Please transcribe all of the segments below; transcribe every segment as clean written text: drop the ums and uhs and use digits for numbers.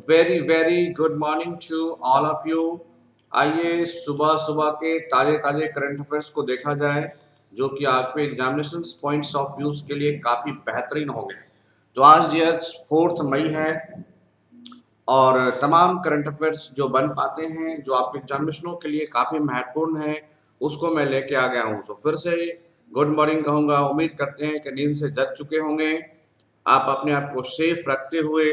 Very very good morning to all of you. आइए सुबह सुबह के ताजे ताजे करंट अफेयर्स को देखा जाए जो कि आपके एग्जामिनेशन पॉइंट्स ऑफ व्यूज के लिए काफी बेहतरीन होंगे। तो आज ये 4 मई है और तमाम करंट अफेयर्स जो बन पाते हैं जो आपके एग्जामिनेशनों के लिए काफी महत्वपूर्ण है उसको मैं लेके आ गया हूँ। तो फिर से गुड मॉर्निंग कहूँगा। उम्मीद करते हैं कि नींद से जग चुके होंगे, आप अपने आप को सेफ रखते हुए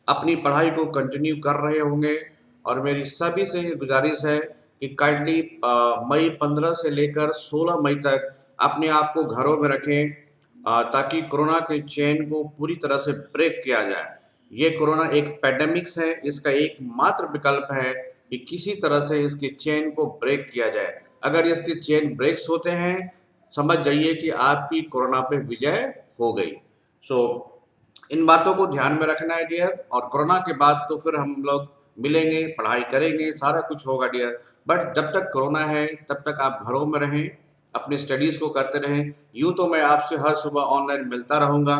अपनी पढ़ाई को कंटिन्यू कर रहे होंगे। और मेरी सभी से गुजारिश है कि काइंडली मई 15 से लेकर 16 मई तक अपने आप को घरों में रखें ताकि कोरोना के चेन को पूरी तरह से ब्रेक किया जाए। ये कोरोना एक पैंडेमिक्स है, इसका एकमात्र विकल्प है कि किसी तरह से इसकी चेन को ब्रेक किया जाए। अगर इसकी चेन ब्रेक्स होते हैं समझ जाइए कि आपकी कोरोना पे विजय हो गई। सो इन बातों को ध्यान में रखना है डियर। और कोरोना के बाद तो फिर हम लोग मिलेंगे, पढ़ाई करेंगे, सारा कुछ होगा डियर। बट जब तक कोरोना है तब तक आप घरों में रहें, अपनी स्टडीज को करते रहें। यूं तो मैं आपसे हर सुबह ऑनलाइन मिलता रहूंगा।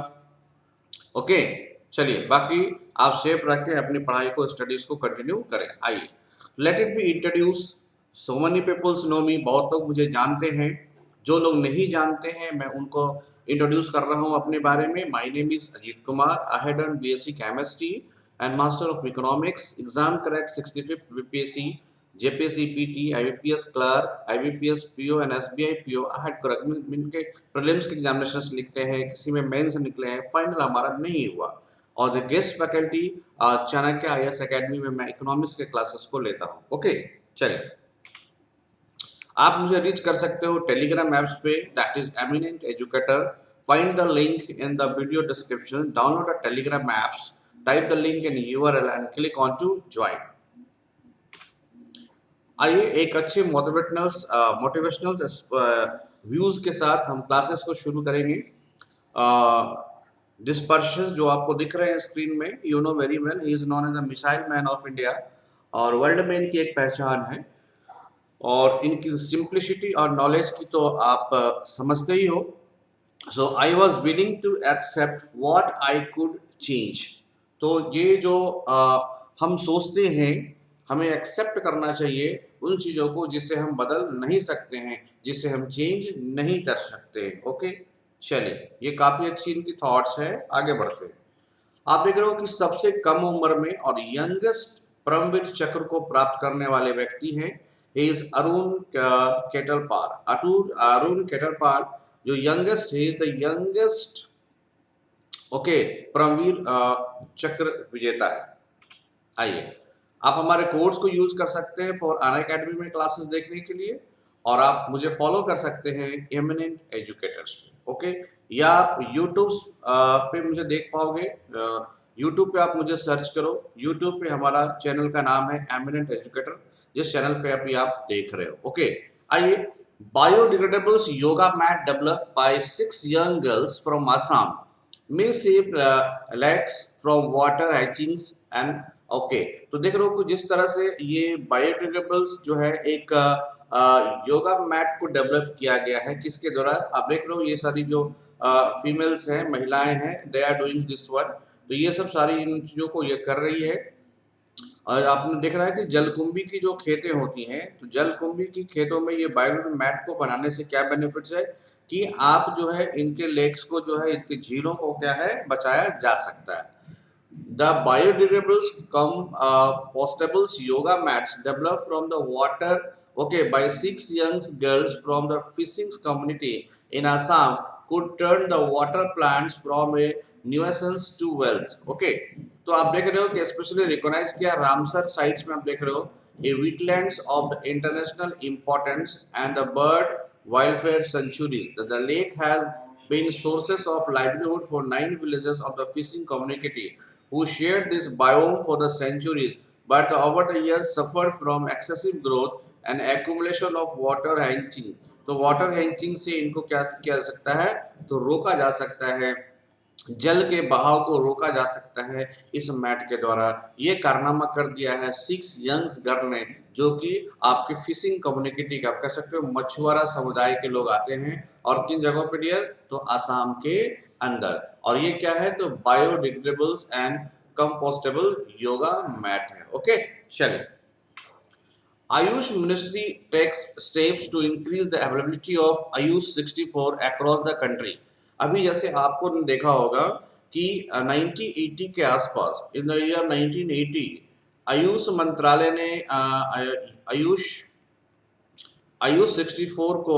ओके, चलिए बाकी आप सेफ रख के अपनी पढ़ाई को, स्टडीज को कंटिन्यू करें। आइए let it be introduce. So many peoples know me, बहुत लोग मुझे जानते हैं। जो लोग नहीं जानते हैं मैं उनको इंट्रोड्यूस कर रहा हूँ अपने बारे में। My name is Ajit Kumar. I had done BSc chemistry and master of economics. Exam crack 65th BPSC, JPSC PT, IBPS clerk, IBPS PO and SBI PO. I had crack इनके प्रीलिम्स के एग्जामिनेशंस निकले हैं, किसी में मेंस निकले हैं, final हमारा नहीं हुआ। और the guest faculty Chanakya IAS academy में मैं इकोनॉमिक्स के क्लासेस को लेता हूँ। ओके, चलिए आप मुझे रीच कर सकते हो टेलीग्राम ऐप्स पे, that is Eminent Educator. Find the link in the video description, download the Telegram apps, type the link in URL and click on to join. आइए एक अच्छे मोटिवेशनल व्यूज के साथ हम क्लासेस को शुरू करेंगे। दिस पर्सन जो आपको दिख रहे हैं स्क्रीन में, you know very well, he is known as the missile man of India और वर्ल्ड में इनकी एक पहचान है। और इनकी सिंप्लिसिटी और नॉलेज की तो आप समझते ही हो। So I was willing to accept what I could change. तो ये जो हम सोचते हैं हमें एक्सेप्ट करना चाहिए उन चीज़ों को जिसे हम बदल नहीं सकते हैं, जिसे हम चेंज नहीं कर सकते। ओके, चलिए ये काफ़ी अच्छी इनकी थॉट्स है। आगे बढ़ते हैं। आप देख रहे हो कि सबसे कम उम्र में और यंगेस्ट परमवीर चक्र को प्राप्त करने वाले व्यक्ति हैं, इज अरुण केटलपाल। अरुण केटलपाल जो youngest, he is the youngest okay Paramvir Chakra विजेता है। आइए आप हमारे कोड्स को यूज कर सकते हैं फॉर अनअकैडमी में क्लासेस देखने के लिए, और आप मुझे फॉलो कर सकते हैं एमिनेंट एजुकेटर्स पे। ओके, या आप यूट्यूब पे मुझे देख पाओगे। यूट्यूब पे आप मुझे सर्च करो, यूट्यूब पे हमारा चैनल का नाम है एमिनेंट एजुकेटर, जिस चैनल पे अभी आप देख रहे हो। ओके, आइए biodegradables yoga mat developed by 6 young girls from Assam may save lakhs from water hygiene and okay तो देख रहे हो कि जिस तरह से ये बायोडिग्रेडेबल्स जो है एक योगा मैट को डेवलप किया गया है, किसके द्वारा आप देख रहे हो ये सारी जो फीमेल्स हैं, महिलाएं हैं, they are doing this one. तो ये सब सारी इन चीज़ों को ये कर रही है। और आपने देख रहा है कि जलकुंभी की जो खेतें होती हैं, तो जलकुंभी की खेतों में ये बायोडिग्रेडेबल मैट को बनाने से क्या बेनिफिट्स है कि आप जो है इनके लेक्स को जो है, इनके झीलों को क्या है बचाया जा सकता है। The biodegradables compostables yoga mats developed from the water, okay, by 6 young girls from the fishing community in Assam could turn the water plants from a nuisance to wealth. Okay, तो आप देख रहे हो कि स्पेशली रिकॉग्नाइज किया Ramsar sites में। आप देख रहे हो ए wetlands of the international importance and the bird welfare sanctuaries. The lake has been sources of livelihood for 9 villages of the fishing community who shared this biome for the centuries, but over the years suffered from excessive growth and accumulation of water hanging. तो water हैंचिंग से इनको क्या किया जा सकता है, तो रोका जा सकता है, जल के बहाव को रोका जा सकता है इस मैट के द्वारा। ये कारनामा कर दिया है 6 यंग्स गर्ल ने, जो कि आपकी फिशिंग कम्युनिटी का, आप कह सकते हो मछुआरा समुदाय के लोग आते हैं। और किन जगहों पे डियर, तो आसाम के अंदर। और ये क्या है, तो बायोडिग्रेडेबल्स एंड कंपोस्टेबल योगा मैट है। ओके, चलिए। Ayush Ministry takes steps to increase the availability of Ayush 64 across the country. अभी जैसे आपको देखा होगा कि 1980 के आसपास, इन द ईयर 1980, आयुष मंत्रालय ने आयुष आयुष 64 को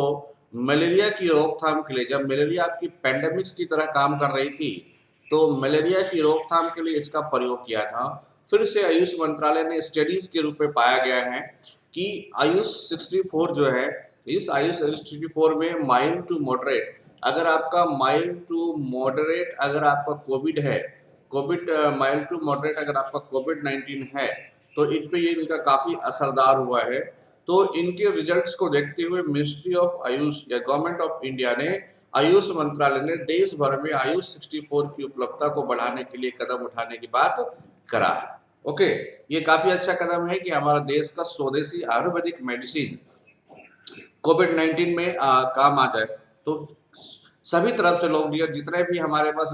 मलेरिया की रोकथाम के लिए, जब मलेरिया की पैंडेमिक्स की तरह काम कर रही थी, तो मलेरिया की रोकथाम के लिए इसका प्रयोग किया था। फिर से आयुष मंत्रालय ने स्टडीज के रूप में पाया गया है कि आयुष 64 जो है, इस आयुष 64 में माइल्ड टू मॉडरेट, अगर आपका माइल्ड टू मॉडरेट अगर आपका कोविड है, कोविड माइल्ड टू मॉडरेट अगर आपका कोविड-19 है, तो इन पे ये इनका काफ़ी असरदार हुआ है। तो इनके रिजल्ट्स को देखते हुए मिनिस्ट्री ऑफ आयुष या गवर्नमेंट ऑफ इंडिया ने, आयुष मंत्रालय ने देश भर में आयुष 64 की उपलब्धता को बढ़ाने के लिए कदम उठाने की बात करा है। ओके, ये काफी अच्छा कदम है कि हमारा देश का स्वदेशी आयुर्वेदिक मेडिसिन कोविड-19 में काम आ जाए। तो सभी तरफ से लोग, जितने भी हमारे पास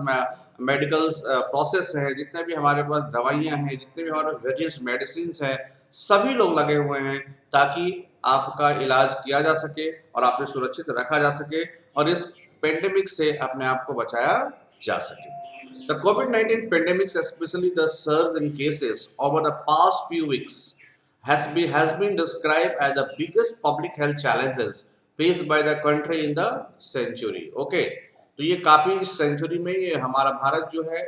मेडिकल्स प्रोसेस है, जितने भी हमारे पास दवाइयाँ हैं, जितने भी हमारे वेरियस मेडिसिन हैं, सभी लोग लगे हुए हैं ताकि आपका इलाज किया जा सके और आपने सुरक्षित रखा जा सके और इस पेंडेमिक से अपने आप को बचाया जा सके। The COVID-19 pandemic, especially the surge in cases over the past few weeks, has been described as the biggest public health challenges faced by the country in the century. Okay, तो ये काफी इस सेंचुरी में ये हमारा भारत जो है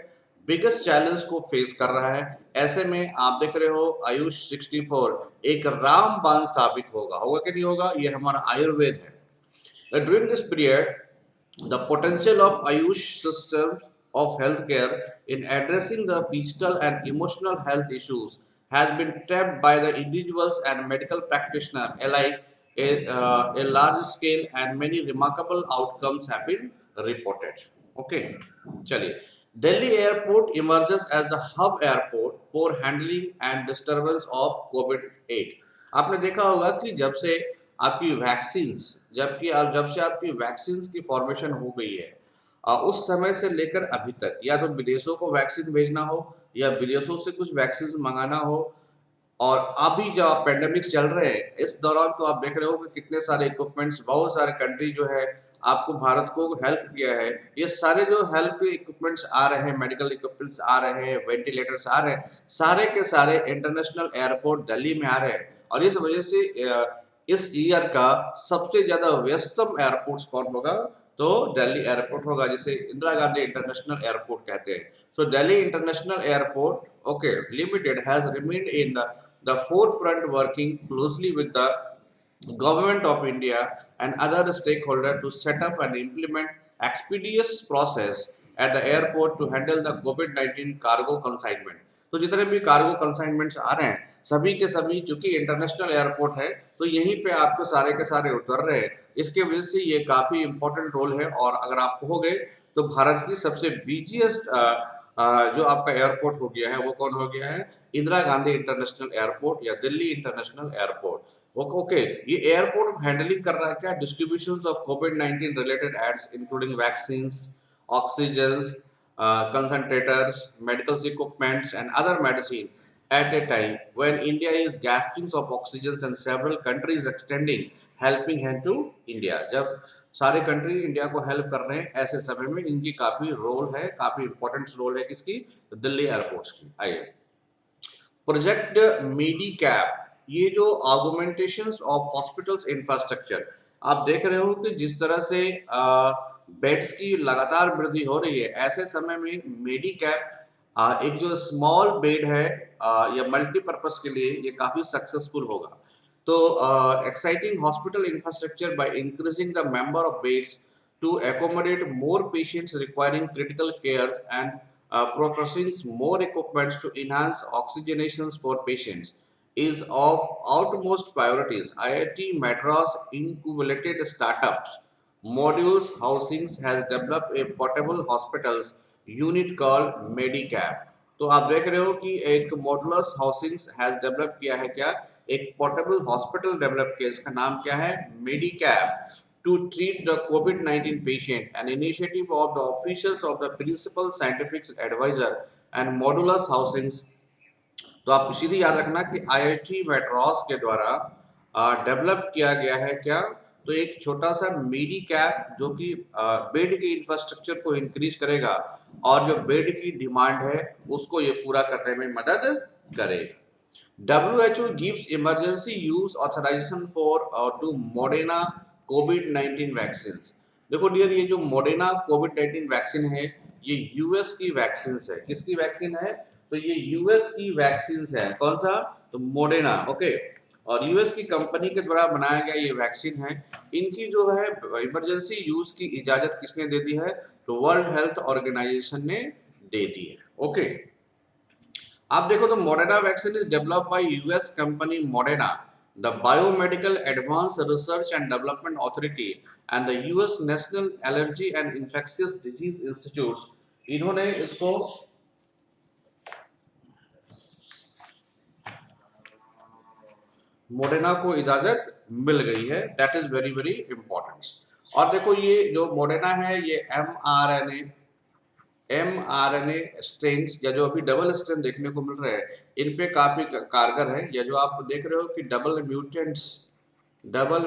biggest challenge को फेस कर रहा है। ऐसे में आप देख रहे हो आयुष 64 एक रामबाण साबित होगा कि नहीं होगा, ये हमारा आयुर्वेद है। During this period, the potential of Ayush systems of healthcare in addressing the physical and emotional health issues has been tapped by the individuals and medical practitioners alike. A large scale and many remarkable outcomes have been reported. Okay, चलिए। Delhi airport emerges as the hub airport for handling and disturbance of COVID-8. आपने देखा होगा कि जब से आपकी vaccines, जब से आपकी वैक्सीन्स की फॉर्मेशन हो गई है, उस समय से लेकर अभी तक, या तो विदेशों को वैक्सीन भेजना हो या विदेशों से कुछ वैक्सीन मंगाना हो, और अभी जो पेंडेमिक्स चल रहे हैं इस दौरान तो आप देख रहे हो कि कितने सारे इक्विपमेंट्स, बहुत सारे कंट्री जो है आपको भारत को हेल्प किया है। ये सारे जो हेल्प इक्विपमेंट्स आ रहे हैं, मेडिकल इक्विपमेंट्स आ रहे हैं, वेंटिलेटर्स आ रहे हैं, सारे के सारे इंटरनेशनल एयरपोर्ट दिल्ली में आ रहे हैं। और इस वजह से इस ईयर का सबसे ज्यादा व्यस्तम एयरपोर्ट कौन होगा, तो दिल्ली एयरपोर्ट होगा, जिसे इंदिरा गांधी इंटरनेशनल एयरपोर्ट कहते हैं। So Delhi International Airport, okay, Limited has remained in the forefront, working closely with the government of India and other stakeholders to set up and implement expeditious process at the airport to handle the COVID-19 cargo consignment. तो जितने भी cargo consignments आ रहे हैं सभी के सभी, चूंकि international airport है तो यहीं पे आपको सारे के सारे उतर रहे हैं। इसके वजह से ये काफी इंपॉर्टेंट रोल है। और अगर आप कहोगे तो भारत की सबसे बिजिएस्ट जो आपका एयरपोर्ट हो गया है वो कौन हो गया है, इंदिरा गांधी इंटरनेशनल एयरपोर्ट या दिल्ली इंटरनेशनल एयरपोर्ट। ओके, ये एयरपोर्ट हैंडलिंग कर रहा है क्या, डिस्ट्रीब्यूशन ऑफ कोविड-19 related aids including vaccine, oxygen, concentrators, medical equipments and other medicine at a time when India is gasping of oxygen and several countries extending helping hand to India। जब सारे country India को help कर रहे हैं ऐसे समय में इनकी काफी रोल है, काफी इंपॉर्टेंट रोल है किसकी, दिल्ली एयरपोर्ट्स की। आइए, प्रोजेक्ट मेडिकैप, ये जो ऑगमेंटेशन ऑफ हॉस्पिटल्स इंफ्रास्ट्रक्चर, आप देख रहे हो कि जिस तरह से बेड्स की लगातार वृद्धि हो रही है, ऐसे समय में मेडिकैप एक जो स्मॉल बेड है या मल्टीपर्पज के लिए ये काफी सक्सेसफुल होगा। तो exciting hospital infrastructure by increasing the number of beds to accommodate more patients requiring critical cares and purchasing more equipment to enhance oxygenations for patients is of utmost priorities. IIT Madras incubated startups Modules Housings has developed a portable hospitals unit called Medicap। तो आप देख रहे हो कि एक modulus housings has develop किया है क्या, एक पोर्टेबल हॉस्पिटल डेवलप किया, इसका नाम क्या है, मेडिकैप, टू ट्रीट द कोविड-19 patient, an initiative of the officers of the principal scientific adviser and Modulus Housings. तो आप सीधे याद रखना कि आईआईटी मैड्रास के द्वारा डेवलप किया गया है क्या, तो एक छोटा सा मेडी कैप जो कि बेड के इंफ्रास्ट्रक्चर को इंक्रीज करेगा और जो बेड की डिमांड है उसको ये पूरा करने में मदद करेगा। WHO gives emergency use authorization for to Moderna COVID-19 vaccines। देखो डियर, ये जो मोडेना कोविड-19 वैक्सीन है ये यूएस की वैक्सीन है। किसकी वैक्सीन है? तो ये यूएस की वैक्सीन है। कौन सा? तो मोडेना। ओके, और यूएस की कंपनी के द्वारा बनाया गया ये वैक्सीन है। इनकी जो है इमरजेंसी यूज की इजाजत किसने दे दी है? तो वर्ल्ड हेल्थ ऑर्गेनाइजेशन ने दे दी है। ओके, आप देखो तो Moderna vaccine is developed by US company Moderna, the biomedical advance research and development authority and the US national allergy and infectious disease institutes. इन्होंने इसको मोडेना को इजाजत मिल गई है। That is very very important. और देखो ये जो मोडेना है ये mRNA स्ट्रेन्स या जो अभी डबल स्ट्रेन देखने को मिल रहे हैं इन पे काफी कारगर है। या जो आप देख रहे हो कि डबल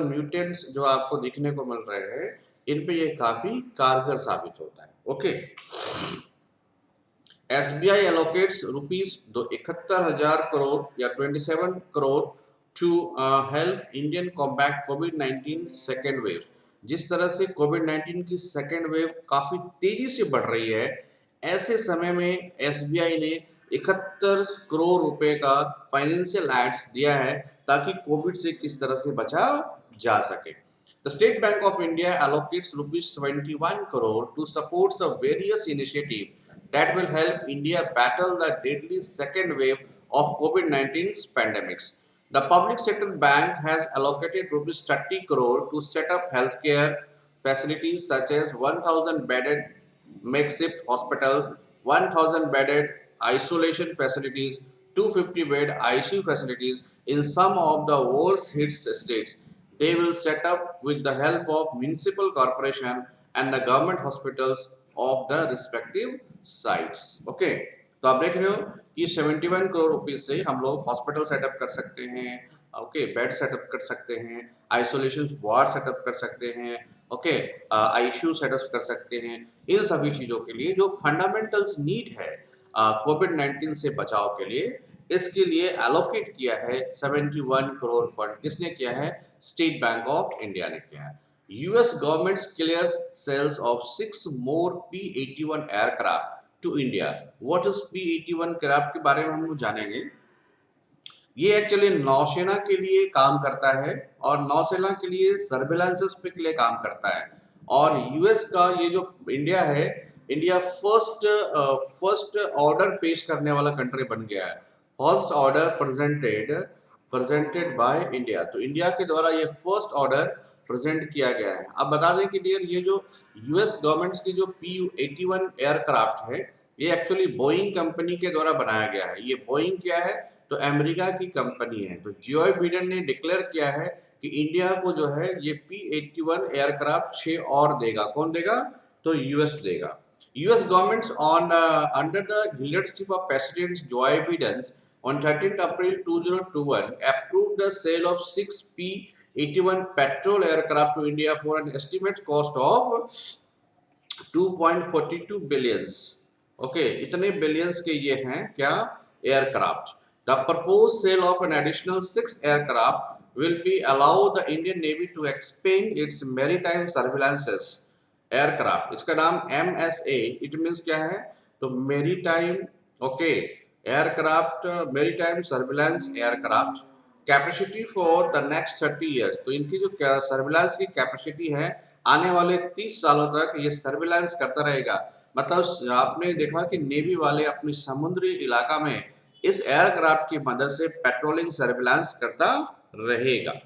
म्यूटेंट्स जो आपको दिखने को मिल रहे हैं इन पे ये काफी कारगर साबित होता है। Okay, SBI allocates rupees 71,000 crore या 27 crore to help Indian combat कोविड-19 सेकेंड वेव। जिस तरह से कोविड-19 की सेकेंड वेव काफी तेजी से बढ़ रही है, ऐसे समय में एसबीआई ने 71 करोड़ रुपए का फाइनेंशियल एड्स दिया है ताकि कोविड से किस तरह से बचा जा सके। The State Bank of India allocates rupees 21 crore to support the various initiatives that will help India battle the deadly second wave of COVID-19 pandemics. The public sector bank has allocated rupees 30 crore to set up healthcare facilities such as 1,000 bedded makeshift hospitals, 1,000 bedded isolation facilities, 250 bed ICU facilities in some of the world's hit states. They will set up with the help of municipal corporation and the government hospitals of the respective sites. Okay, तो आप देख रहे हो कि 71 करोड़ रुपए से हम लोग हॉस्पिटल सेटअप कर सकते हैं। ओके, बेड सेटअप कर सकते हैं, आइसोलेशन वार्ड सेटअप कर सकते हैं, ओके, आईसीयू सेटअप कर सकते हैं। इन सभी चीजों के लिए जो फंडामेंटल्स नीड है कोविड-19 से बचाव के लिए, इसके लिए एलोकेट किया है 71 करोड़ फंड। किसने किया है? स्टेट बैंक ऑफ इंडिया ने किया है। US government clears sales of 6 more P-81 aircraft to India. What is P-81 craft के बारे में हम लोग जानेंगे। ये एक्चुअली नौसेना के लिए काम करता है और नौसेना के लिए सर्विलांसेस के लिए काम करता है। और यूएस का ये जो इंडिया है, इंडिया फर्स्ट ऑर्डर पेश करने वाला कंट्री बन गया है। First order presented by India. तो इंडिया के द्वारा ये फर्स्ट ऑर्डर प्रेजेंट किया गया है। अब बता दें कि डियर, ये जो यूएस गवर्नमेंट की जो P-81 एयरक्राफ्ट है ये एक्चुअली बोइंग कंपनी के द्वारा बनाया गया है। ये बोइंग क्या है? तो अमेरिका की कंपनी है। तो जो बिडेन ने डिक्लेयर किया है कि इंडिया को जो है ये P-81 एयरक्राफ्ट 6 और देगा। कौन देगा? तो यूएस देगा। US governments under the leadership of President Joe Biden on 13th April 2021 approved the sale of 6 P-81 patrol aircraft to India for an estimated cost of 2.42 billions. Okay, इतने billions के ये हैं क्या? Aircraft. The proposed sale of an additional 6 aircraft will be allow the Indian Navy to expand its maritime surveillances aircraft. इसका नाम MSA, it means क्या है? तो maritime, okay, aircraft, maritime surveillance aircraft, capacity for the next 30 years. तो इनकी जो surveillance की capacity है आने वाले 30 सालों तक ये सर्विलांस करता रहेगा। मतलब आपने देखा कि नेवी वाले अपनी समुद्री इलाका में इस एयरक्राफ्ट की मदद से पेट्रोलिंग सर्विलांस करता रहेगा।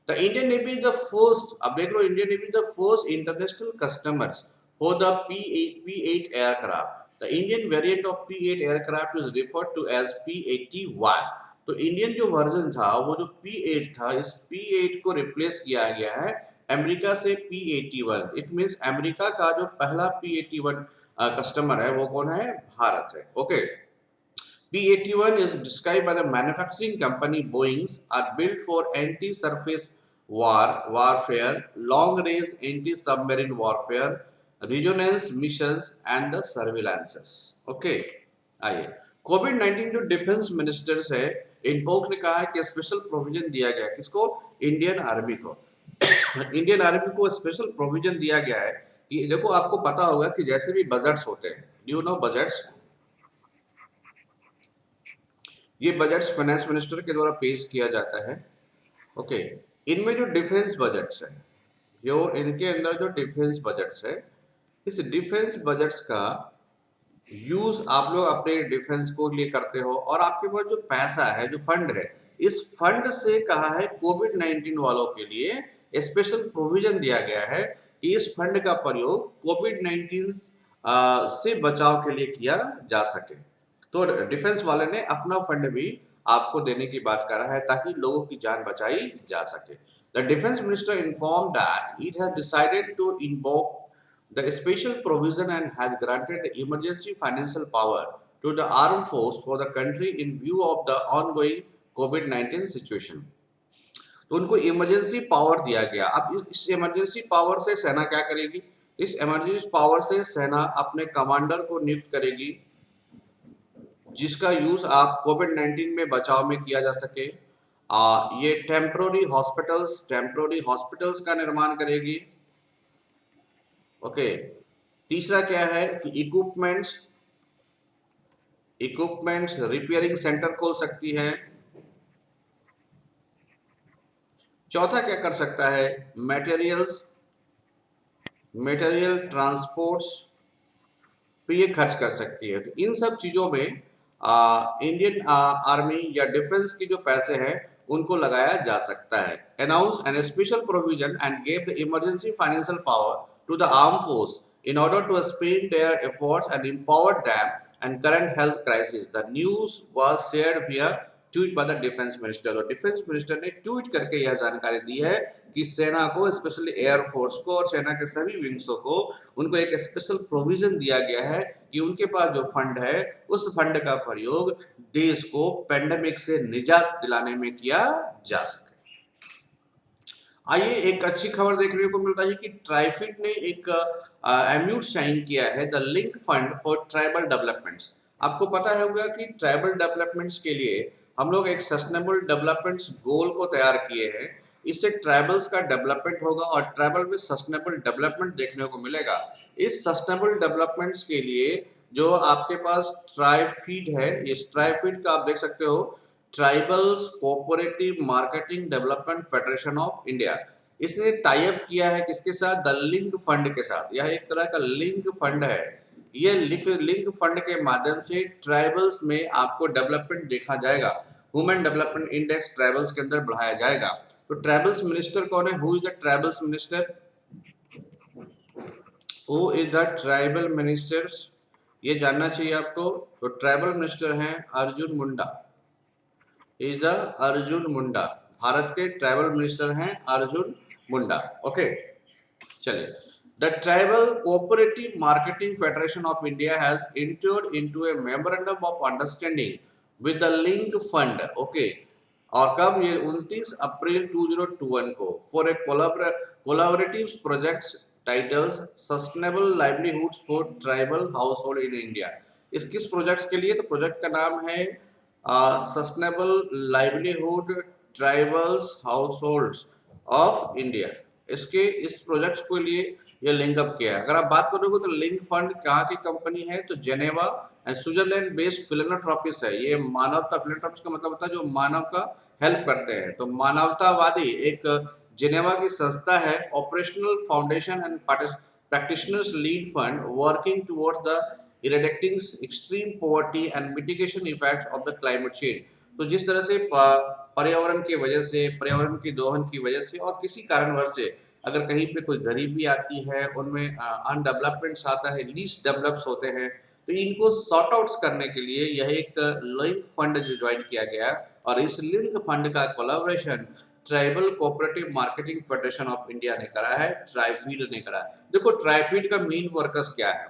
The Indian Navy is the first, अब देख लो, Indian Navy is the first international customers for the P-8 aircraft. The Indian variant of P-8 aircraft is referred to as P-81. तो Indian जो version था वो जो P-8 था, इस P-8 को रिप्लेस किया गया है अमेरिका से P-81। इट मीन्स अमेरिका का जो पहला P-81 कस्टमर है वो कौन है, भारत है। Okay, P-81 is described by the manufacturing company Boeing's are built for anti-surface warfare, long-range anti-submarine warfare, reconnaissance missions and the surveillances. Okay, आइए कोविड-19 जो डिफेंस मिनिस्टर्स है, इनपोक ने कहा है कि स्पेशल प्रोविजन दिया गया है किसको, इंडियन आर्मी को। इंडियन आर्मी को स्पेशल प्रोविजन दिया गया है कि देखो आपको पता होगा कि जैसे भी बजट्स होते हैं, यू नो बजट्स, ये बजट्स फाइनेंस मिनिस्टर के द्वारा पेश किया जाता है। ओके, इनमें जो डिफेंस बजट्स है, जो इनके अंदर जो डिफेंस बजट्स है, इस डिफेंस बजट्स का यूज आप लोग अपने डिफेंस को लिए करते हो, और आपके पास जो पैसा है, जो फंड है, इस फंड से कहा है कोविड-19 वालों के लिए स्पेशल प्रोविजन दिया गया है कि इस फंड का प्रयोग कोविड-19 से बचाव के लिए किया जा सके। तो डिफेंस वाले ने अपना फंड भी आपको देने की बात कर रहा है ताकि लोगों की जान बचाई जा सके। The defence minister informed that it has decided to invoke the special provision and has granted the emergency financial power to the armed force for the country in view of the ongoing COVID-19 situation. तो उनको emergency power दिया गया। अब इस emergency power से सेना क्या करेगी? इस इमरजेंसी पावर से सेना अपने कमांडर को नियुक्त करेगी जिसका यूज आप कोविड-19 में बचाव में किया जा सके। ये टेम्पररी हॉस्पिटल्स का निर्माण करेगी। ओके, तीसरा क्या है कि इक्विपमेंट्स रिपेयरिंग सेंटर खोल सकती है। चौथा क्या कर सकता है, मटेरियल ट्रांसपोर्ट्स पे ये खर्च कर सकती है। तो इन सब चीजों में इंडियन आर्मी या डिफेंस की जो पैसे हैं उनको लगाया जा सकता है। Announce an special provision and gave the emergency financial power to the armed force in order to speed their efforts and empower them and current health crisis. The news was shared via tweet by the defence minister. और defence minister ने tweet करके यह जानकारी दी है कि सेना को, specially air force को और सेना के सभी विंग्सों को, उनको एक स्पेशल प्रोविजन दिया गया है कि उनके पास जो फंड है उस फंड का प्रयोग देश को पेंडेमिक से निजात दिलाने में किया जा सके। आइए एक अच्छी खबर देखने को मिलता है कि ट्राइफिड ने एक एमयूट साइन किया है, the link fund for tribal developments. आपको पता होगा कि ट्राइबल डेवलपमेंट्स के लिए हम लोग एक सस्टेनेबल डेवलपमेंट्स गोल को तैयार किए हैं। इससे ट्राइबल्स का डेवलपमेंट होगा और ट्राइबल में सस्टेनेबल डेवलपमेंट देखने को मिलेगा। इस सस्टेनेबल डेवलपमेंट्स के लिए जो आपके पास ट्राइफीड है, ये ट्राइफीड का आप देख सकते हो, tribals cooperative marketing development federation of India, इसने टाई अप किया है किसके साथ, द लिंक फंड के साथ। यह एक तरह का लिंक फंड है। ये लिंक फंड के माध्यम से ट्राइबल्स में आपको डेवलपमेंट देखा जाएगा। ह्यूमन डेवलपमेंट इंडेक्स ट्राइबल्स के अंदर बढ़ाया जाएगा। तो ट्राइबल्स मिनिस्टर कौन है, who is the tribals minister, who is the tribal ministers, ये जानना चाहिए आपको। तो ट्राइबल मिनिस्टर हैं अर्जुन मुंडा, इज द अर्जुन मुंडा, भारत के ट्राइबल मिनिस्टर हैं अर्जुन मुंडा। ओके, चलिए। The Tribal Cooperative Marketing Federation of India has entered into a memorandum of understanding with the Link Fund. Okay, और कब, ये 29 अप्रैल 2021 को, for a collaborative projects titles Sustainable Livelihoods for Tribal Household in India. इस किस projects के लिए, तो project का नाम है sustainable livelihood tribals households of India. इस प्रोजेक्ट के लिए ये लिंक अप किया है। अगर आप बात करोगे तो लिंक फंड कहाँ की कंपनी है, तो Geneva and Switzerland based philanthropist है। ये मानवता, फिलैंथ्रोपिस्ट का मतलब होता है जो मानव का हेल्प करते हैं। तो मानवतावादी एक जेनेवा की संस्था है। Operational foundation and practitioners lead fund working towards the eradicating extreme poverty and mitigation effects of the climate change. तो जिस तरह से पर्यावरण की वजह से, पर्यावरण की दोहन की वजह से और किसी कारणवश से अगर कहीं पे कोई गरीबी आती है, उनमें अनडेवलपमेंट्स आता है, लीस्ट डेवलप्स होते हैं, तो इनको सॉर्ट आउट्स करने के लिए यह एक लिंक फंड जो ज्वाइन किया गया, और इस लिंक फंड का collaboration tribal cooperative marketing federation of India ने करा है, ट्राइफीड ने करा है। देखो ट्राइफीड का मेन वर्कर्स क्या है,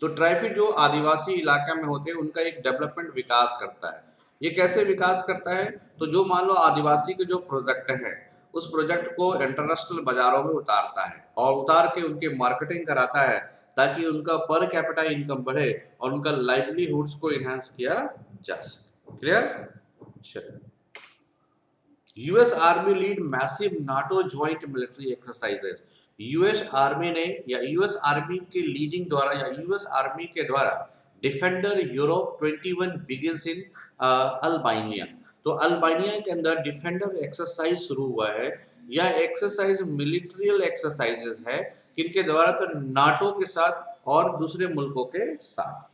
तो ट्राइफेड जो आदिवासी इलाके में होते हैं उनका एक डेवलपमेंट विकास करता है। ये कैसे विकास करता है? तो जो मान लो आदिवासी के जो प्रोजेक्ट है उस प्रोजेक्ट को इंटरनेशनल बाजारों में उतारता है और उतार के उनकी मार्केटिंग कराता है ताकि उनका पर कैपिटा इनकम बढ़े और उनका लाइवलीहुड्स को इनहांस किया जा सके। क्लियर? चलिए, US army lead massive NATO joint military exercises. US army ने या यूएस आर्मी के लीडिंग द्वारा या यूएस आर्मी के द्वारा defender Europe 21 begins in Albania. तो अल्बानिया के अंदर डिफेंडर एक्सरसाइज शुरू हुआ है। यह एक्सरसाइज मिलिट्रियल एक्सरसाइजेज है किनके द्वारा? तो नाटो के साथ और दूसरे मुल्कों के साथ।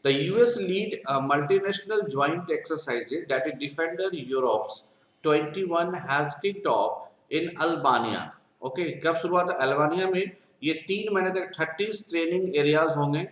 The US lead a multinational joint exercise that is Defender Europe's 21 has kicked off in Albania. Okay, कब शुरुआत है? अल्बानिया में। ये 3 महीने तक 30 ट्रेनिंग एरियाज होंगे,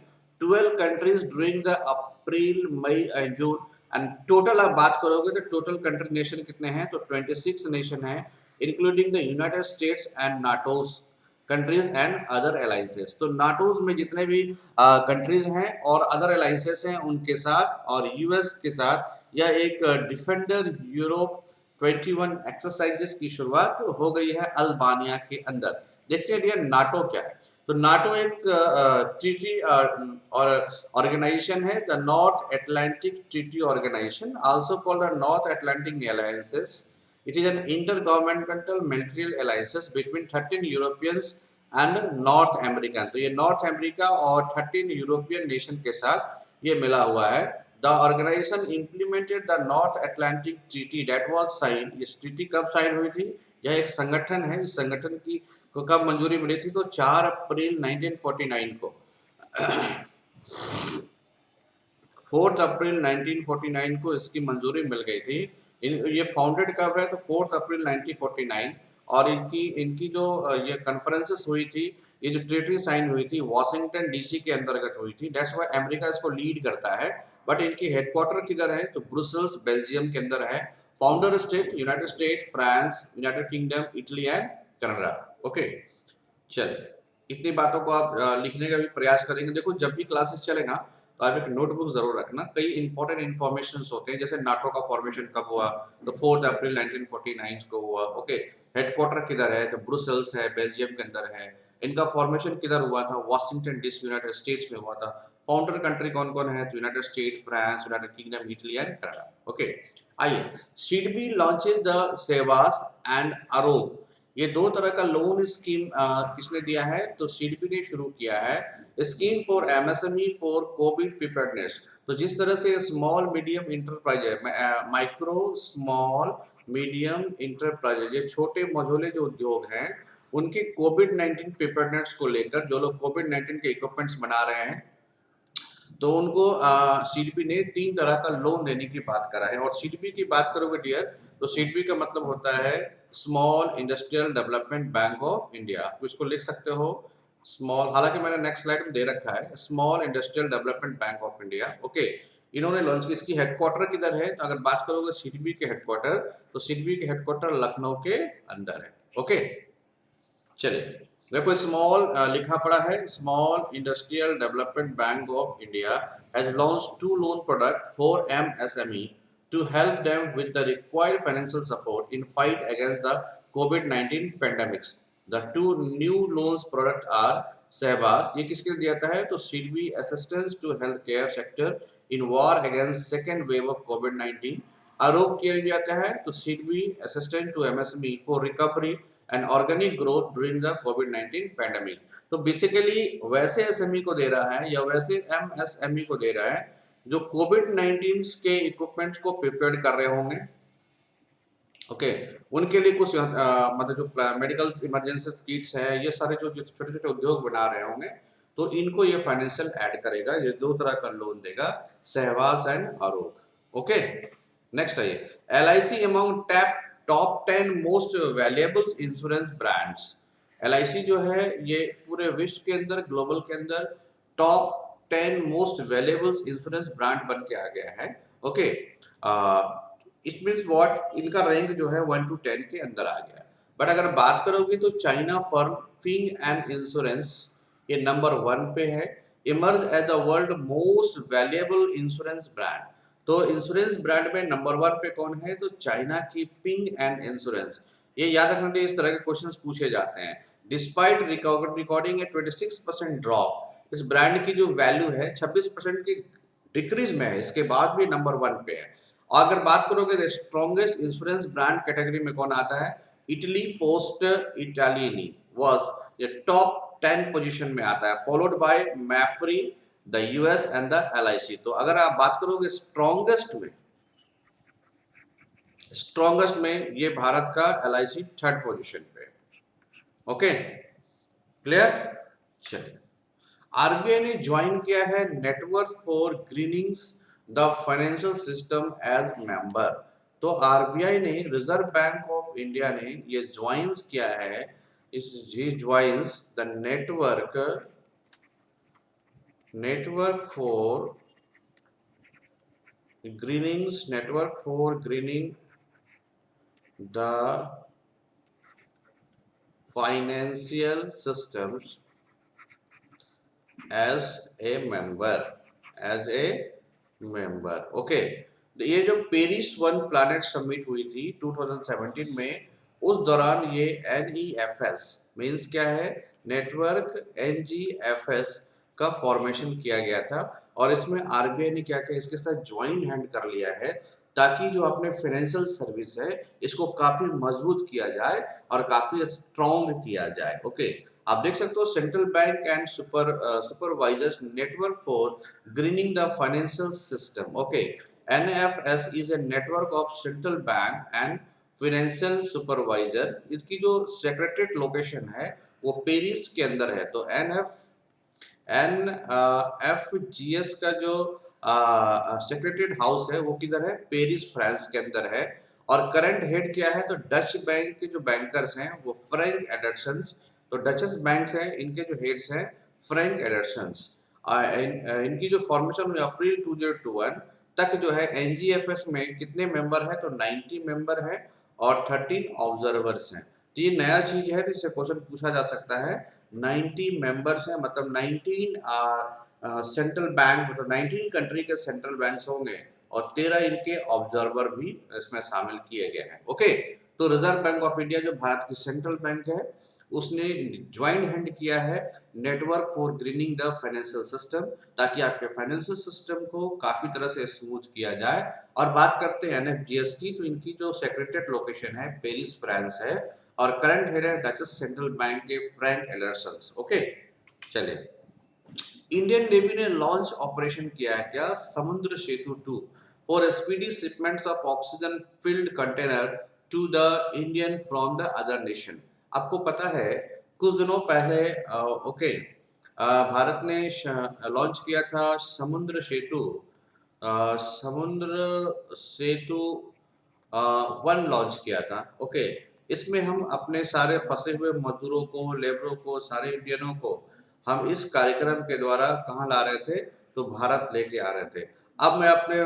12 countries during the April May and June. And total आप बात करोगे तो टोटल कंट्री नेशन कितने हैं? तो 26 नेशन हैं, including the United States and NATO's countries and other alliances. तो नाटोज में जितने भी कंट्रीज हैं और अदर अलायंसेस हैं उनके साथ और यूएस के साथ यह एक डिफेंडर यूरोप 21 एक्सरसाइजेस की शुरुआत हो गई है अल्बानिया के अंदर। देखते हैं डियर नाटो क्या है। तो नाटो एक ट्रीटी और ऑर्गेनाइजेशन है, the North Atlantic Treaty Organisation, also called the North Atlantic alliances. It is an intergovernmental military alliances between 13 Europeans and North American। तो ये नॉर्थ अमेरिका और 13 यूरोपियन नेशन के साथ ये मिला हुआ है। The organization implemented the North Atlantic Treaty that was signed। ये ट्रीटी कब साइन हुई थी? यह एक संगठन है, इस संगठन की को कब मंजूरी मिली थी? तो 4 अप्रैल 1949 को 4 अप्रैल 1949 को इसकी मंजूरी मिल गई थी। ये फाउंडेड कब है? तो 4 अप्रैल 1949। और इनकी इनकी जो ये कॉन्फ्रेंसेस हुई थी, ये जो ट्रीटी साइन हुई थी वॉशिंगटन डीसी के अंतर्गत हुई थी। दैट्स व्हाई अमेरिका इसको लीड करता है। बट इनकी हेडक्वार्टर किधर है? तो ब्रुसेल्स बेल्जियम के अंदर है। Founder state United state, France, United kingdom, Italy and Canada. Okay, चलिए इतनी बातों को आप लिखने का भी प्रयास करेंगे। देखो जब भी क्लासेस चले ना तो आप एक नोटबुक जरूर रखना। कई इंपॉर्टेंट इन्फॉर्मेशन होते हैं, जैसे नाटो का फॉर्मेशन कब हुआ? तो 4 अप्रैल 1949 को हुआ। ओके, हेडक्वार्टर किधर है? तो ब्रुसेल्स है, बेल्जियम के अंदर है। इनका फॉर्मेशन किधर हुआ था? वॉशिंगटन डीसी यूनाइटेड स्टेट्स में हुआ था। फाउंडर कंट्री कौन कौन है? तो United state, France, United kingdom, Italy and Canada. Okay, आइए, सिडबी लॉन्चेस द सेवास एंड अरोग। ये दो तरह का लोन स्कीम किसने दिया है? तो सिडबी ने शुरू किया है। Scheme for MSME for Covid preparedness. तो जिस तरह से स्मॉल मीडियम इंटरप्राइज है, माइक्रो स्मॉल मीडियम इंटरप्राइज, ये छोटे मझोले जो उद्योग हैं उनके कोविड-19 प्रिपेयर्डनेस को लेकर, जो लोग कोविड-19 के इक्विपमेंट्स बना रहे हैं तो उनको सीडबी ने 3 तरह का लोन देने की बात करा है। और सीडबी की बात करोगे डियर, तो सीडबी का मतलब होता है small industrial development bank of India. तो इसको लिख सकते हो स्मॉल, हालांकि मैंने नेक्स्ट स्लाइड में दे रखा है small industrial development bank of India. Okay, इन्होंने लॉन्च की। इसकी हेडक्वार्टर किधर है? तो अगर बात करोगे सीडबी के हेडक्वार्टर, तो सीडबी के हेडक्वार्टर लखनऊ के अंदर है। ओके, चलिए देखो स्मॉल लिखा पड़ा है, small industrial development bank of India has launched 2 loan product for MSME to help them with the required financial support in fight against the COVID-19 pandemics. The 2 new loans product are सहबाज, ये किसके लिए दिया है? तो SIDBI assistance to health care sector in war against second wave of कोविड-19। आरोप किया जाता है तो SIDBI assistant to MSME for recovery and organic growth during the कोविड-19 पैंडेमिक। तो बेसिकली वैसे एसएमई को दे रहा है या वैसे एमएसएमई को दे रहा है जो कोविड-19 के इक्विपमेंट्स को प्रिपेयर कर रहे होंगे। ओके, उनके लिए कुछ मतलब जो मेडिकल इमरजेंसी किट्स है, ये सारे जो छोटे छोटे उद्योग बना रहे होंगे तो इनको ये फाइनेंशियल ऐड करेगा। ये 2 तरह का लोन देगा, सहवास एंड आरोग। ओके, नेक्स्ट आइए, LIC among top 10 most valuable insurance brands. LIC जो है ये पूरे विश्व के अंदर, ग्लोबल के अंदर top 10 most valuable insurance brand बन के आ गया है। ओके, इट मीन्स व्हाट, इनका रैंक जो है 1 to 10 के अंदर आ गया। बट अगर बात करोगे तो China firm Ping An insurance, ये नंबर 1 पे है। Emerge as the world most valuable insurance brand. तो इंश्योरेंस ब्रांड में नंबर 1 पे कौन है? तो चाइना की पिंग एंड इंश्योरेंस। ये याद रखना चाहिए, इस तरह के क्वेश्चंस पूछे जाते हैं। डिस्पाइट रिकॉर्डिंग ए 26% ड्रॉप, इस ब्रांड की जो वैल्यू है 26% की डिक्रीज में है, इसके बाद भी नंबर 1 पे है। और अगर बात करोगे स्ट्रॉन्गेस्ट इंश्योरेंस ब्रांड कैटेगरी में कौन आता है? इटली पोस्ट इटालियनी वाज ये टॉप 10 पोजीशन में आता है, followed by Mapfre, the US and the LIC. तो अगर आप बात करोगे स्ट्रॉन्गेस्ट में ये भारत का एलआईसी 3rd पोजीशन पे। Okay, clear? चलिए, आरबीआई ने ज्वाइन किया है network for greenings the financial system as member. तो आरबीआई ने, रिजर्व बैंक ऑफ इंडिया ने ये ज्वाइंस किया है, he joins the network for greening the financial systems as a member okay. ये जो पेरिस वन प्लैनेट समिट हुई थी 2017 में, उस दौरान ये NEFS मीन्स क्या है, नेटवर्क NGFS का फॉर्मेशन किया गया था। और इसमें आरबीआई ने क्या किया, इसके साथ ज्वाइन हैंड कर लिया है, ताकि जो अपने फाइनेंशियल सर्विस है इसको काफी मजबूत किया जाए और काफी स्ट्रॉन्ग किया जाए। ओके, आप देख सकते हो, central bank and supervisors network for grinning the financial system. Okay, NFS is a network of central bank and financial supervisor. इसकी जो सेक्रेटरीट लोकेशन है वो पेरिस के अंदर है। तो NFGS का जो सेक्रेटरीट हाउस है वो किधर है? पेरिस, फ्रांस के अंदर है। और करंट हेड क्या है? तो डच बैंक के जो बैंकर्स हैं वो फ्रैंक एडर्सन्स। तो डचेस बैंक्स हैं, इनके जो हेड्स हैं फ्रैंक एडर्सन्स। इनकी जो फॉर्मेशन हुई अप्रैल 2021 तक जो है, एनजीएफएस में कितने मेंबर है? तो 90 मेंबर है और 13 ऑब्जर्वर्स हैं। तो ये नया चीज है, जिससे क्वेश्चन पूछा जा सकता है। 90 मेंबर्स हैं, मतलब 19 सेंट्रल बैंक, मतलब 19 कंट्री के सेंट्रल बैंक्स होंगे और 13 इनके ऑब्जर्वर भी इसमें शामिल किए गए हैं। ओके, तो रिजर्व बैंक ऑफ इंडिया जो भारत की सेंट्रल बैंक है, उसने ज्वाइन हैंड किया है network for grinning the financial system, ताकि आपके फाइनेंशियल सिस्टम को काफी तरह से स्मूथ किया जाए। और बात करते हैं एनएफजीएस की, तो इनकी जो सेक्रेटरीट लोकेशन है पेरिस, फ्रांस है और करंट हेड है डचेस सेंट्रल बैंक के फ्रैंक एडर्सन्स। ओके, चलिए, इंडियन नेवी ने लॉन्च ऑपरेशन किया है क्या? Samudra Setu 2 for speedy shipments of oxygen filled container to the Indian from the other nation. आपको पता है कुछ दिनों पहले भारत ने लॉन्च किया था समुद्र सेतु 1 लॉन्च किया था। ओके, इसमें हम अपने सारे फंसे हुए मजदूरों को, लेबरों को, सारे इंडियनों को हम इस कार्यक्रम के द्वारा कहाँ ला रहे थे? तो भारत लेके आ रहे थे। अब मैं अपने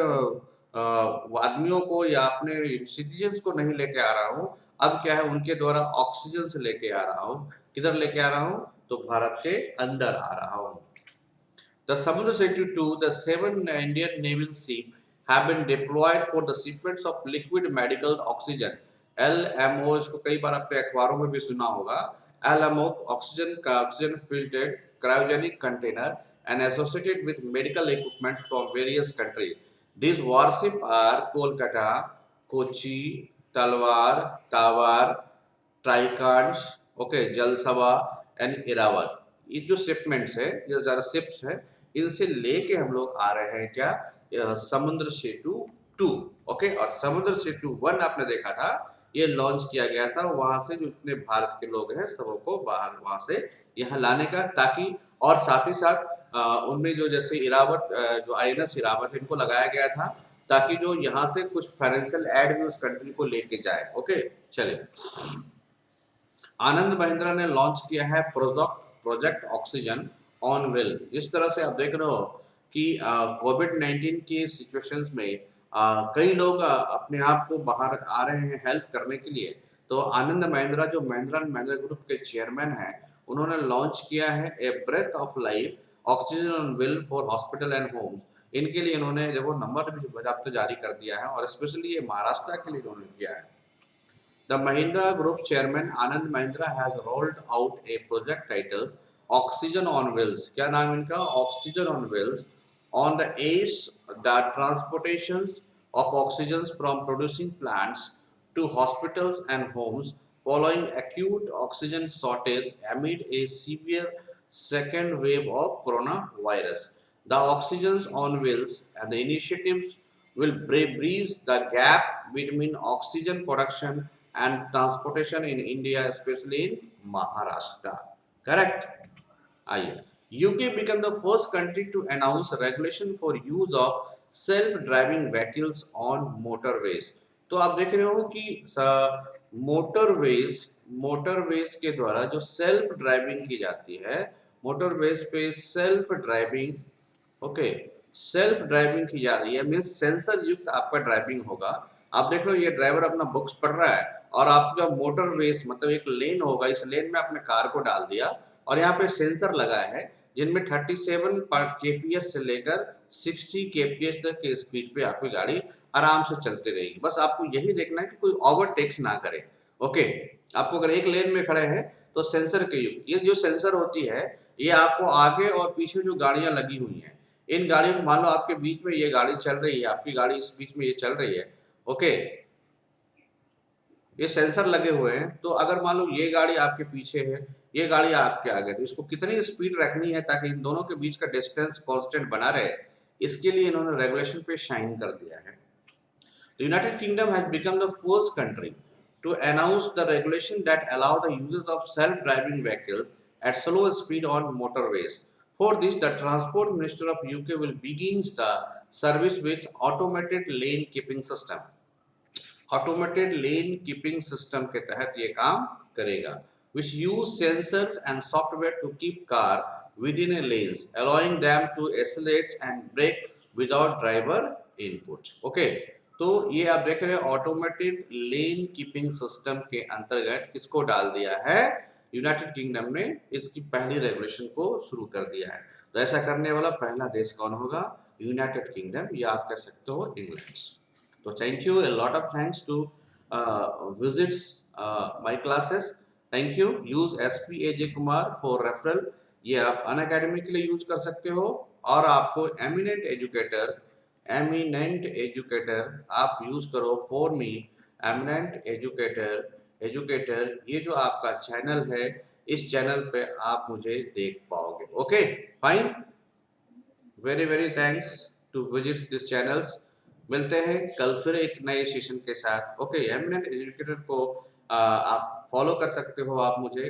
आदमियों को या अपने सिटीजन्स को नहीं लेके आ रहा हूँ, अब क्या है, उनके द्वारा ऑक्सीजन से लेके आ रहा हूँ। किधर लेके आ रहा हूँ? तो भारत के अंदर आ रहा हूँ। The Samudra Setu 2, the 7 Indian naval ships have been deployed for the shipments of liquid medical oxygen LMO। इसको कई बार आपने अखबारों में भी सुना होगा। LMO oxygen filtered cryogenic container and associated with medical equipment from various countries. These warships are Kolkata, Kochi, Talwar, Tawar, ट्राइकांड्स, okay, Jalashwa and Airavat. ये जो शिपमेंट्स है, ये ज़रा शिप्स है, इनसे लेके हम लोग आ रहे हैं क्या? समुद्र सेतु 2। ओके, और समुद्र सेतु 1 आपने देखा था, ये लॉन्च किया गया था। वहां से जो इतने भारत के लोग हैं सबको बाहर वहां से यहाँ लाने का, ताकि और साथ ही साथ उनमें जो जैसे इरावत, जो INS इरावत, इनको लगाया गया था ताकि जो यहाँ से कुछ फाइनेंशियल एड भी उस कंट्री को लेके जाए। ओके, चलिए, आनंद महिंद्रा ने लॉन्च किया है प्रोजेक्ट ऑक्सीजन ऑन व्हील। इस तरह से आप देख रहे हो कि कोविड-19 की सिचुएशंस में कई लोग अपने आप को बाहर आ रहे हैं हेल्प करने के लिए। तो आनंद महिंद्रा, जो महिंद्रा एंड महिंद्रा ग्रुप के चेयरमैन हैं, उन्होंने लॉन्च किया है a breath of life oxygen on wheel for hospital and homes. इनके लिए इन्होंने देखो नंबर भी बाकायदा जारी कर दिया है और स्पेशली ये महाराष्ट्र के लिए इन्होंने किया है। The Mahindra Group chairman Anand Mahindra has rolled out a project titled Oxygen on Wheels. क्या नाम इनका? Oxygen on Wheels. On the aids that transportations of oxygen from producing plants to hospitals and homes following acute oxygen shortage amid a severe second wave of coronavirus. The Oxygens on Wheels and the initiatives will bridge the gap between oxygen production and transportation in India, especially in Maharashtra. Correct? आइए, UK became the first country to announce regulation for use of self-driving vehicles on motorways. तो आप देख रहे हो कि motorways के द्वारा जो सेल्फ ड्राइविंग की जाती है, मोटरवेज पे self driving, okay, self driving की जा रही है, मीन्स सेंसर युक्त आपका ड्राइविंग होगा। आप देख लो ये ड्राइवर अपना बुक्स पढ़ रहा है और आपका मोटरवेज मतलब एक लेन होगा, इस लेन में आपने कार को डाल दिया और यहाँ पे सेंसर लगा है जिनमें 37 kps से लेकर 60 kps तक के स्पीड पे आपकी गाड़ी आराम से चलती रहेगी। बस आपको यही देखना है कि कोई ओवरटेक्स ना करे। ओके, आपको अगर एक लेन में खड़े हैं तो सेंसर के युक्त, ये जो सेंसर होती है ये आपको आगे और पीछे जो गाड़ियां लगी हुई हैं, इन गाड़ियों को मान लो आपके बीच में ये गाड़ी चल रही है, आपकी गाड़ी इस बीच में ये चल रही है, ओके, ये सेंसर लगे हुए हैं। तो अगर मान लो ये गाड़ी आपके पीछे है, ये गाड़ी आपके आगे, तो इसको कितनी स्पीड रखनी है ताकि इन दोनों के बीच का डिस्टेंस कांस्टेंट बना रहे, इसके लिए इन्होंने रेगुलेशन पे शाइन कर दिया है। The United Kingdom has become the first country to announce the regulation that allow the uses of self-driving vehicles at slow speed on motorways. For this, the Transport Minister of UK will begin the service with automated lane keeping system. Automated lane keeping system के तहत ये काम करेगा, which use sensors and software to keep car within a lanes, allowing them to accelerate and brake without driver input. Okay, तो ये आप देख रहे हैं ऑटोमेटेड लेन कीपिंग सिस्टम के अंतर्गत किसको डाल दिया है, यूनाइटेड किंगडम ने इसकी पहली रेगुलेशन को शुरू कर दिया है। तो ऐसा करने वाला पहला देश कौन होगा, यूनाइटेड किंगडम, या आप कह सकते हो England. So thank you, a lot of thanks to visits my classes. Thank you. Use SPAJ Kumar for referral. ये आप अनअकैडमी के लिए यूज कर सकते हो और आपको एमिनेंट एजुकेटर आप यूज करो फॉर मी, एमिनेंट एजुकेटर ये जो आपका चैनल है, इस चैनल पे आप मुझे देख पाओगे। Okay fine, very thanks to visit this channels. मिलते हैं कल फिर एक नए सेशन के साथ। ओके, एमिनेंट एजुकेटर को आप फॉलो कर सकते हो, आप मुझे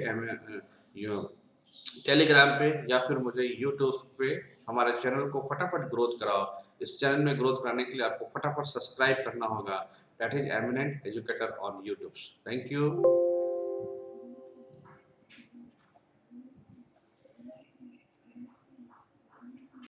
टेलीग्राम पे या फिर मुझे यूट्यूब पे हमारे चैनल को फटाफट ग्रोथ कराओ। इस चैनल में ग्रोथ कराने के लिए आपको फटाफट सब्सक्राइब करना होगा, that is Eminent educator on YouTube. Thank you.